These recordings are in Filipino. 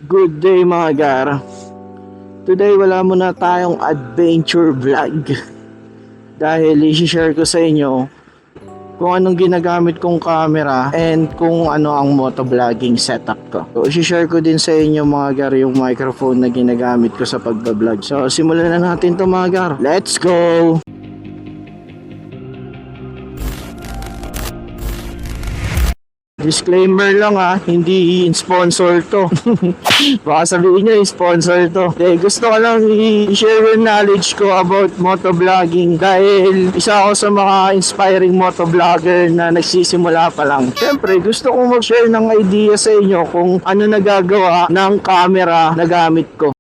Good day mga gar. Today wala muna tayong adventure vlog dahil i-share ko sa inyo kung anong ginagamit kong camera and kung ano ang motovlogging setup ko. So i-share ko din sa inyo mga gar yung microphone na ginagamit ko sa pagbablog. So simulan na natin to mga gar. Let's go! Disclaimer lang hindi sponsor to. Baka sabihin nyo, sponsor to. Gusto ko lang i-share yung knowledge ko about motovlogging dahil isa ako sa mga inspiring motovlogger na nagsisimula pa lang. Siyempre, gusto kong mag-share ng idea sa inyo kung ano nagagawa ng camera na gamit ko.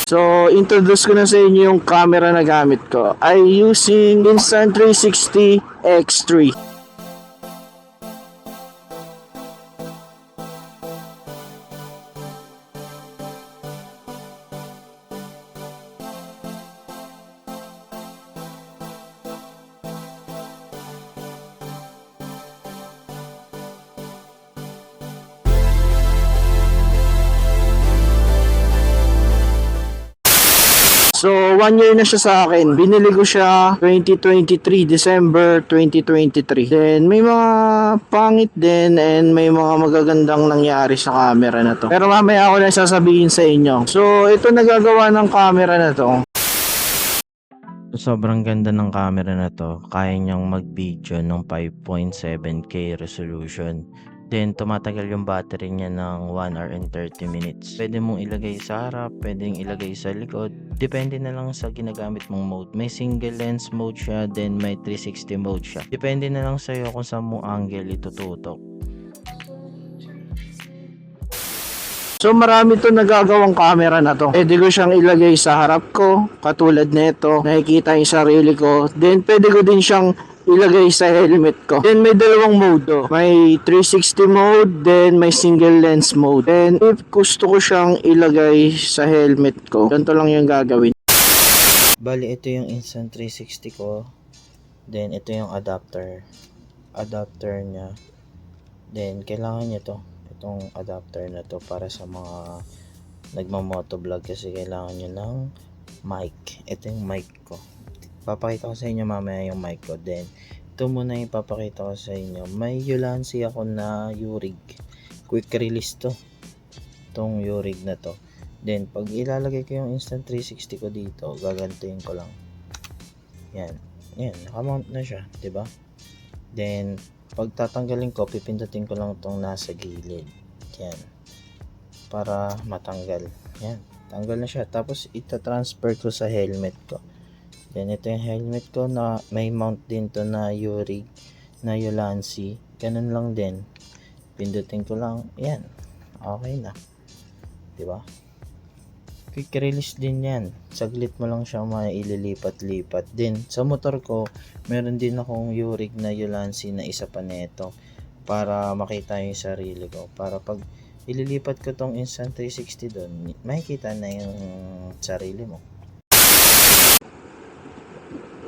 So, introduce ko na sa inyo yung camera na gamit ko. I using Insta360 X3. So, 1 year na siya sa akin. Binili ko siya 2023, December 2023. Then, may mga pangit din and may mga magagandang nangyari sa camera na to. Pero mamaya ako na sasabihin sa inyo. So, ito nagagawa ng camera na to. Sobrang ganda ng camera na to. Kaya niyang mag-video ng 5.7K resolution. Then, tumatagal yung battery niya ng 1 hour and 30 minutes. Pwede mong ilagay sa harap, pwedeng ilagay sa likod. Depende na lang sa ginagamit mong mode. May single lens mode siya, then may 360 mode siya. Depende na lang sa'yo kung saan mo angle itututok. So marami to nagagawang camera na to. Pwede ko siyang ilagay sa harap ko, katulad nito. Nakikita yung sarili ko. Then pwede ko din siyang ilagay sa helmet ko. Then may dalawang mode to. May 360 mode, then may single lens mode. Then if gusto ko siyang ilagay sa helmet ko, ganito lang yung gagawin. Bali, ito yung Insta360 ko. Then ito yung adapter niya. Then kailangan niya to. Itong adapter na to para sa mga nagmamotovlog kasi kailangan nyo ng mic. Ito yung mic ko. Papakita ko sa inyo mamaya yung mic ko. Then ito muna yung papakita ko sa inyo. May Ulanzi ako na Urig. Quick release to. Itong Urig na to. Then pag ilalagay ko yung Insta360 ko dito, gagantuin ko lang. Yan. Yan. Nakamount na siya. Diba? Then pag tatanggalin ko, pipindutin ko lang itong nasa gilid. Yan. Para matanggal. Yan. Tanggal na siya. Tapos, ita-transfer ko sa helmet ko. Then, ito yung helmet ko na may mount din to na Urig, na Ulanzi. Ganun lang din. Pindutin ko lang. Yan. Okay na. Diba? Quick release din yan. Saglit mo lang siya maililipat-lipat. Din, sa motor ko, meron din akong Urig na Ulanzi na isa pa neto para makita yung sarili ko. Para pag ililipat ko tong Insta360 doon, makikita na yung sarili mo.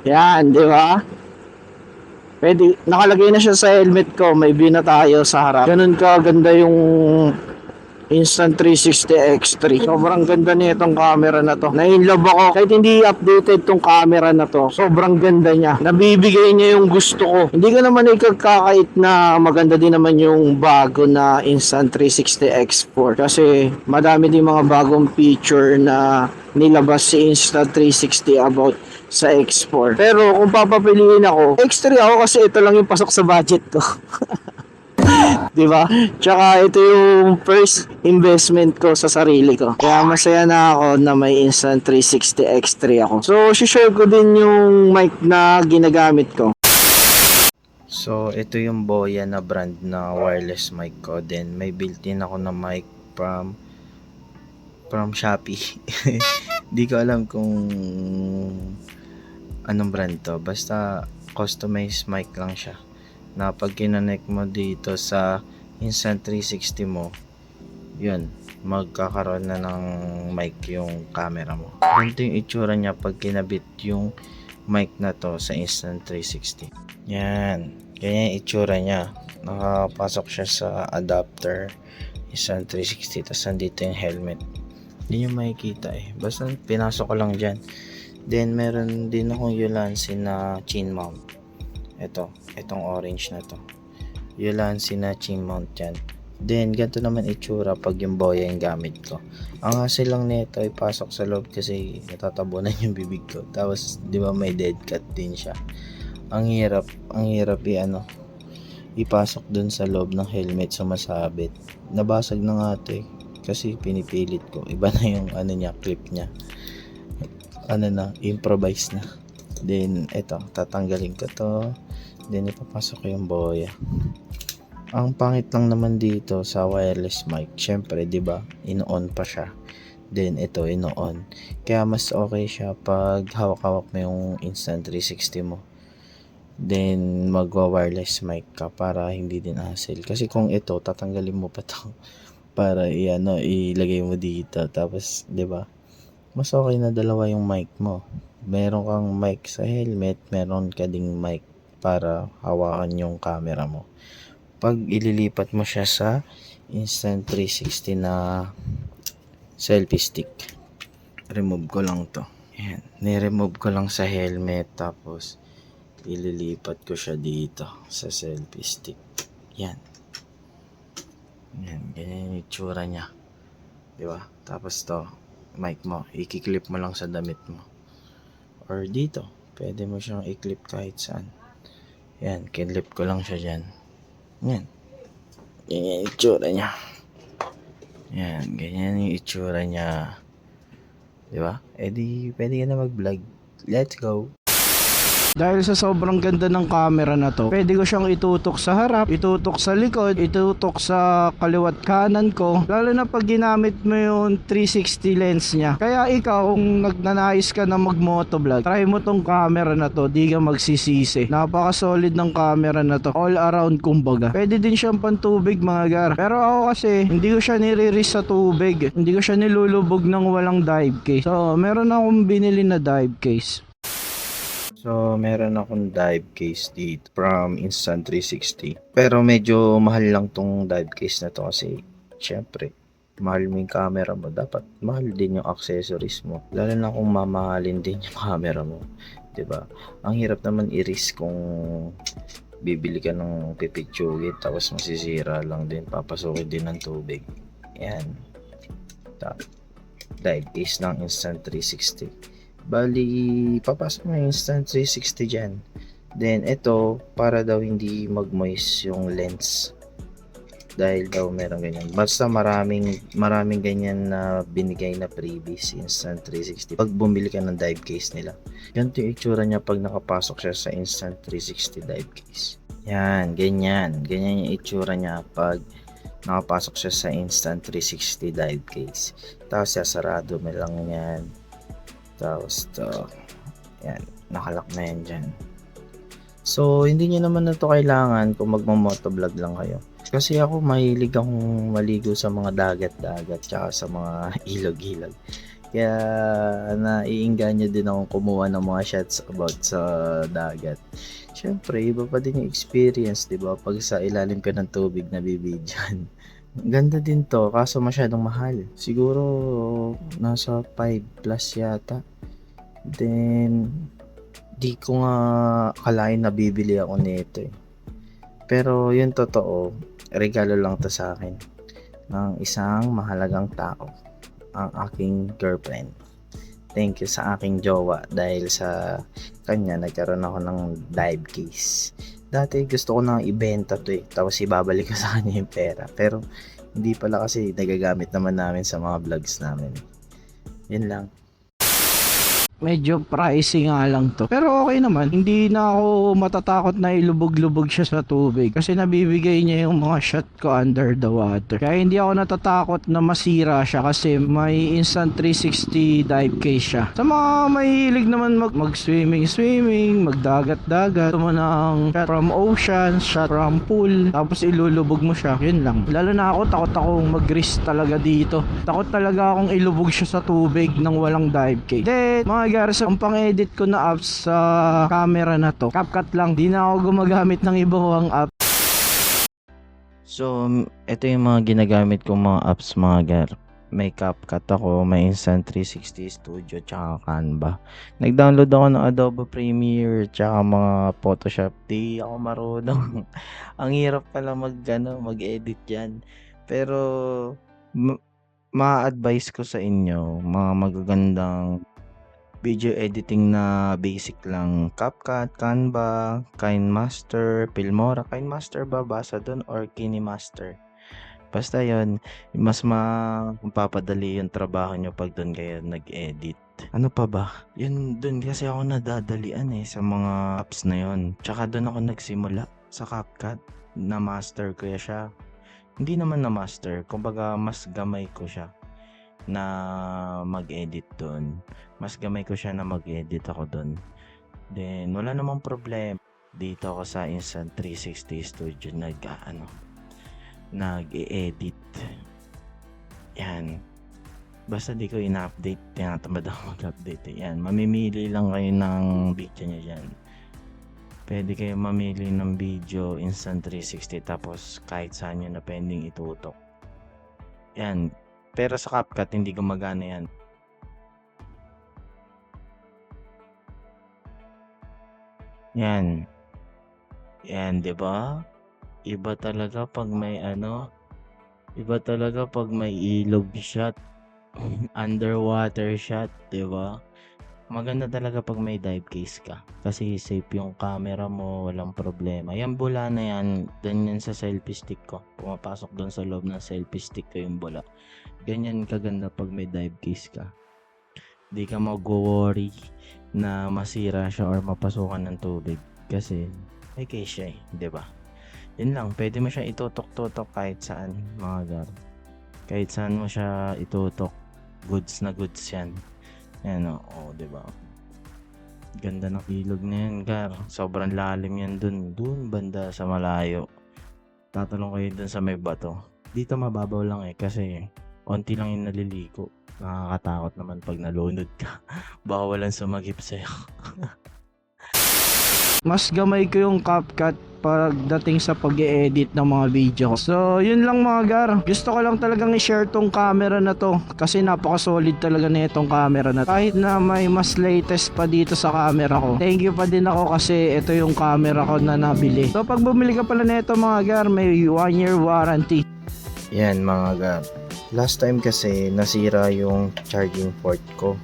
Yan, di ba? Pwede, nakalagay na siya sa helmet ko. May view na tayo sa harap. Ganun ka ganda yung Insta360 X3. Sobrang ganda nitong camera na to. Na-inlove ako. Kahit hindi updated tong camera na to, sobrang ganda niya. Nabibigay niya yung gusto ko. Hindi ko naman ikakakait na maganda din naman yung bago na Insta360 X4. Kasi madami din mga bagong feature na nilabas si Insta360 about sa X4. Pero kung papapiliin ako, X3 ako kasi ito lang yung pasok sa budget ko. Diba? Tsaka ito yung first investment ko sa sarili ko. Kaya masaya na ako na may Insta360 X3 ako. So, share ko din yung mic na ginagamit ko. So, ito yung Boya na brand na wireless mic ko. Then, may built-in ako na mic from Shopee. Di ko alam kung anong brand to. Basta, customized mic lang siya. Na pag kinonect mo dito sa Insta360 mo, yun, magkakaroon na ng mic yung camera mo. Ganito yung itsura niya pag kinabit yung mic na to sa Insta360. Yan, ganyan yung itsura niya. Nakapasok siya sa adapter. Instant 360, tapos nandito yung helmet. Hindi nyo makikita eh. Basta pinasok ko lang dyan. Then meron din akong Ulanzi na chin mount. Itong orange na to. Ulanzi na chin mount yan. Then ganito naman itsura pag yung boya yung gamit ko. Ang hassle lang nito ay pasok sa loob kasi natatabunan yung bibig ko. Tapos di ba may dead cut din siya. Ang hirap ipasok dun sa loob ng helmet sa masabit. Nabasag na nga ito eh. Kasi pinipilit ko. Iba na yung clip niya. Improvise na. Then, tatanggalin ko to. Then, ipapasok ko yung boya. Ang pangit lang naman dito sa wireless mic. Syempre, di ba? In-on pa siya. Then, ito, in-on. Kaya, mas okay siya pag hawak-hawak mo yung Instant 360 mo. Then, magwa-wireless mic ka para hindi din hassle. Kasi kung ito, tatanggalin mo pa to para ilagay mo dito. Tapos, 'di ba? Mas okay na dalawa yung mic mo. Meron kang mic sa helmet, meron ka ding mic para hawakan yung camera mo. Pag ililipat mo siya sa Instant 360 na selfie stick, remove ko lang to. Ayan, ni-remove ko lang sa helmet tapos ililipat ko siya dito sa selfie stick. Yan. Yan, ganyan yung itsura niya. Diba? Tapos to, mic mo, i-clip mo lang sa damit mo. Or dito, pwede mo siyang i-clip kahit saan. Yan, kinlip ko lang siya dyan. Yan. Ganyan yung itsura niya. Yan, ganyan yung itsura niya. Diba? E di, pwede ka na mag-vlog. Let's go! Dahil sa sobrang ganda ng camera na to, pwede ko siyang itutok sa harap, itutok sa likod, itutok sa kaliwat kanan ko. Lalo na pag ginamit mo yung 360 lens niya. Kaya ikaw, kung nagnanais ka na mag-motovlog, try mo tong camera na to, di ka magsisisi. Napaka-solid ng camera na to. All around kumbaga. Pwede din siyang pantubig mga gar. Pero ako kasi, hindi ko siya nire-risk sa tubig. Hindi ko siya nilulubog ng walang dive case. So, meron akong binili na dive case. So, meron akong dive case dito from Instant 360. Pero medyo mahal lang tong dive case na to kasi syempre, mahal mo yung camera mo. Dapat mahal din yung accessories mo. Lalo na kung mamahalin din yung camera mo. 'Di ba? Ang hirap naman i-risk kung bibili ka ng pipicture tapos masisira lang din. Papasukin din ng tubig. Yan. Dive case ng Instant 360. Bali, papasok mo yung Instant 360 dyan. Then, ito, para daw hindi mag-moist yung lens. Dahil daw meron ganyan. Basta maraming ganyan na binigay na freebies Instant 360. Pag bumili ka ng dive case nila. Ganito yung itsura niya pag nakapasok siya sa Instant 360 dive case. Yan, ganyan. Ganyan yung itsura niya pag nakapasok siya sa Instant 360 dive case. Tapos, sasarado mo lang yan. Tapos to, yan, nakalak na yan dyan. So, hindi nyo naman na to kailangan kung magmamotovlog lang kayo. Kasi ako, mahilig akong maligo sa mga dagat-dagat tsaka sa mga ilog-ilog. Kaya, naiinganyo din akong kumuha ng mga shots about sa dagat. Siyempre, iba pa din yung experience, diba? Pag sa ilalim ka ng tubig na bibidyan. Ganda din to, kaso masyadong mahal. Siguro nasa 5 plus yata. Then di ko nga akalain na bibili ako nito eh. Pero yun totoo, regalo lang to sa akin ng isang mahalagang tao, ang aking girlfriend. Thank you sa aking jowa dahil sa kanya nagkaroon ako ng dive case. Dati gusto ko nang ibenta to eh, tapos ibabalik ko sa kanya yung pera. Pero hindi pala kasi nagagamit naman namin sa mga vlogs namin. Yun lang. Medyo pricey nga lang to. Pero okay naman. Hindi na ako matatakot na ilubog-lubog siya sa tubig. Kasi nabibigay niya yung mga shot ko under the water. Kaya hindi ako natatakot na masira siya kasi may Instant 360 dive case siya. Sa mga mahilig naman mag-swimming, magdagat-dagat. Ito mo ng shot from ocean, shot from pool. Tapos ilulubog mo siya. Yun lang. Lalo na ako, takot akong mag-risk talaga dito. Takot talaga akong ilubog siya sa tubig nang walang dive case. Then, mga guys, ang pang-edit ko na apps sa camera na to, CapCut lang. Di na ako gumagamit ng ibang app. So, ito yung mga ginagamit kong mga apps mga gar. May CapCut ako, may Insta360 Studio, tsaka Canva. Nag-download ako ng Adobe Premiere, tsaka mga Photoshop. Di ako marunong. Ang hirap pala mag-edit yan. Pero, ma- ma-advise ko sa inyo, mga magagandang video editing na basic lang. CapCut, Canva, KineMaster, Filmora. KineMaster ba basa dun or KineMaster? Basta yon, mas mapapadali yung trabaho nyo pag doon kayo nag-edit. Ano pa ba? Yun, doon kasi ako nadadalian sa mga apps na yon. Tsaka doon ako nagsimula sa CapCut. Na-master ko siya. Hindi naman na-master, kumbaga mas gamay ko siya na mag-edit doon. Mas gamay ko siya na mag-edit ako doon. Then, wala namang problema. Dito ako sa Insta360 Studio nag-e-edit. Yan. Basta di ko ina-update, tinatamad ako mag-update. Yan, mamimili lang kayo ng video nyo dyan. Pwede kayo mamili ng video Insta360 tapos kahit saan nyo na pending itutok. Yan. Pero sa CapCut, hindi gumagana yan. Yan. Yan, di ba? Iba talaga pag may iba talaga pag may ilog shot, underwater shot, 'di ba? Maganda talaga pag may dive case ka kasi safe yung camera mo, walang problema. Yan bula na yan, ganyan sa selfie stick ko. Pumapasok doon sa loob ng selfie stick ko yung bula. Ganyan kaganda pag may dive case ka. Di ka mag-worry na masira siya or mapasukan ng tubig kasi may case siya 'di ba? Yun lang, pwede mo siya itutok-tutok kahit saan mga gar. Kahit saan mo siya itutok, goods na goods yan. Yan o, diba? Ganda ng ilog na yan gar. Sobrang lalim yan dun banda sa malayo. Tatalong kayo dun sa may bato. Dito mababaw lang kasi onti lang yung naliligo. Nakakatakot naman pag nalunod ka. Baka walang sumagip sa'yo. Mas gamay ko yung CapCut pagdating sa pag-e-edit ng mga video ko. So, yun lang mga gar. Gusto ko lang talagang i-share tong camera na to kasi napaka-solid talaga na itong camera na to. Kahit na may mas latest pa dito sa camera ko. Thank you pa din ako kasi ito yung camera ko na nabili. So, pag bumili ka pala nito mga gar, may 1 year warranty. Yan mga gar. Last time kasi nasira yung charging port ko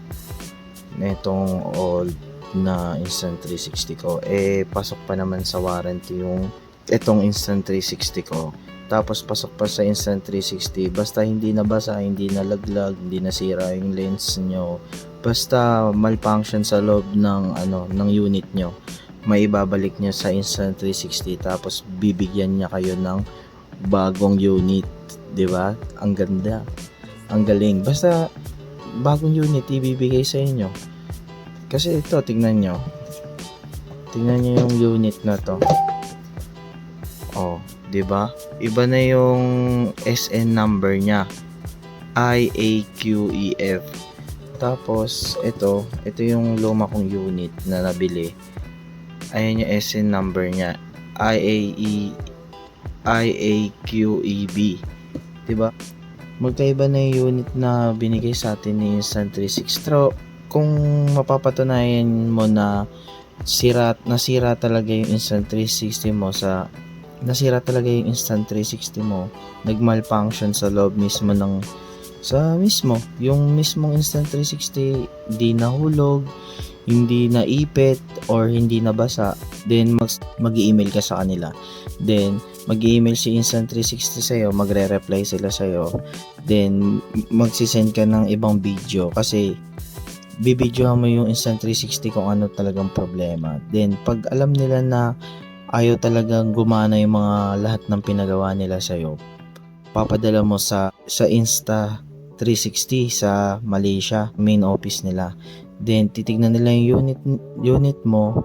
netong old na Insta360 ko. Pasok pa naman sa warranty yung itong Insta360 ko. Tapos pasok pa sa Insta360 basta hindi nabasa, hindi nalaglag, hindi nasira yung lens nyo. Basta malfunction sa loob ng ng unit nyo. May ibabalik nyo sa Insta360 tapos bibigyan niya kayo ng bagong unit, 'di ba? Ang ganda. Ang galing. Basta bagong unit ibibigay sa inyo. Kasi ito, tingnan nyo yung unit na to. Oh, 'di ba? Iba na yung SN number niya. IAQEF. Tapos ito yung luma kong unit na nabili. Ayan yung SN number niya. IAQEB. 'Di ba? Magkaiba na yung unit na binigay sa atin ni Insta360. Kung mapapatunayan mo na nasira talaga yung Insta360 mo nag-malfunction sa loob mismo yung mismong Insta360 di nahulog, hindi naipit or hindi nabasa, then mag-i-email ka sa kanila. Then mag-i-email si Insta360 sa'yo, magre-reply sila sa'yo, then magsisend ka ng ibang video kasi bibidyohan mo yung Insta360 kung ano talagang problema. Then pag alam nila na ayaw talagang gumana yung mga lahat ng pinagawa nila sa'yo, papadala mo sa Insta360 sa Malaysia, main office nila. Then titignan nila yung unit mo,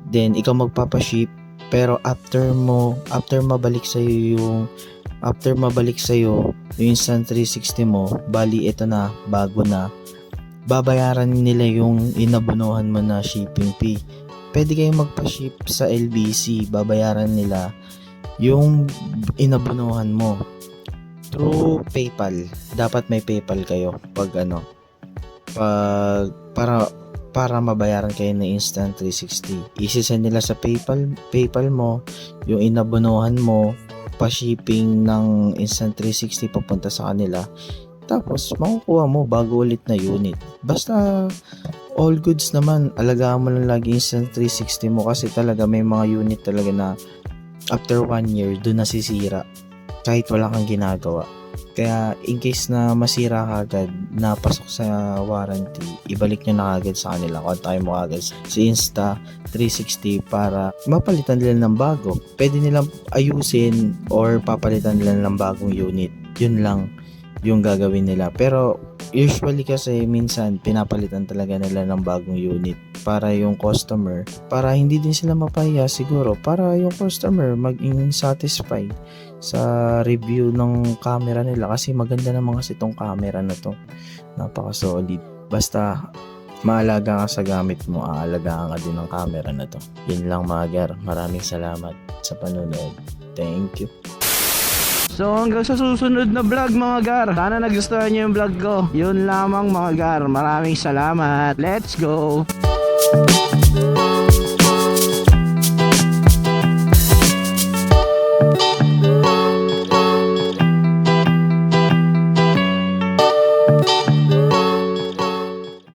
then ikaw magpapaship. Pero after mabalik sa'yo yung Insta360 mo, bali ito na, bago na, babayaran nila yung inabunuhan mo na shipping fee. Pwede kayong magpa-ship sa LBC, babayaran nila yung inabunuhan mo through PayPal. Dapat may PayPal kayo pag para mabayaran kayo ng Insta360. Isisend nila sa PayPal mo yung inabunuhan mo, pa-shipping ng Insta360 papunta sa kanila. Tapos makukuha mo bago ulit na unit. Basta all goods naman, alagaan mo lang lagi Insta360 mo kasi talaga may mga unit talaga na after 1 year doon nasisira kahit wala kang ginagawa. Kaya in case na masira ka agad, napasok sa warranty, ibalik nyo na agad sa kanila. Kontakin mo agad si Insta360 para mapalitan nila ng bago. Pwede nilang ayusin or papalitan nila ng bagong unit. Yun lang yung gagawin nila. Pero usually kasi minsan pinapalitan talaga nila ng bagong unit para yung customer, para hindi din sila mapahiya siguro, para yung customer maging satisfied sa review ng camera nila kasi maganda naman kasi itong camera na to, napaka solid. Basta maalaga ka sa gamit mo, aalagaan ka din ng camera na to. Yun lang mga gar, maraming salamat sa panonood. Thank you. So hanggang sa susunod na vlog mga gar. Sana nagustuhan nyo yung vlog ko. Yun lamang mga gar. Maraming salamat. Let's go!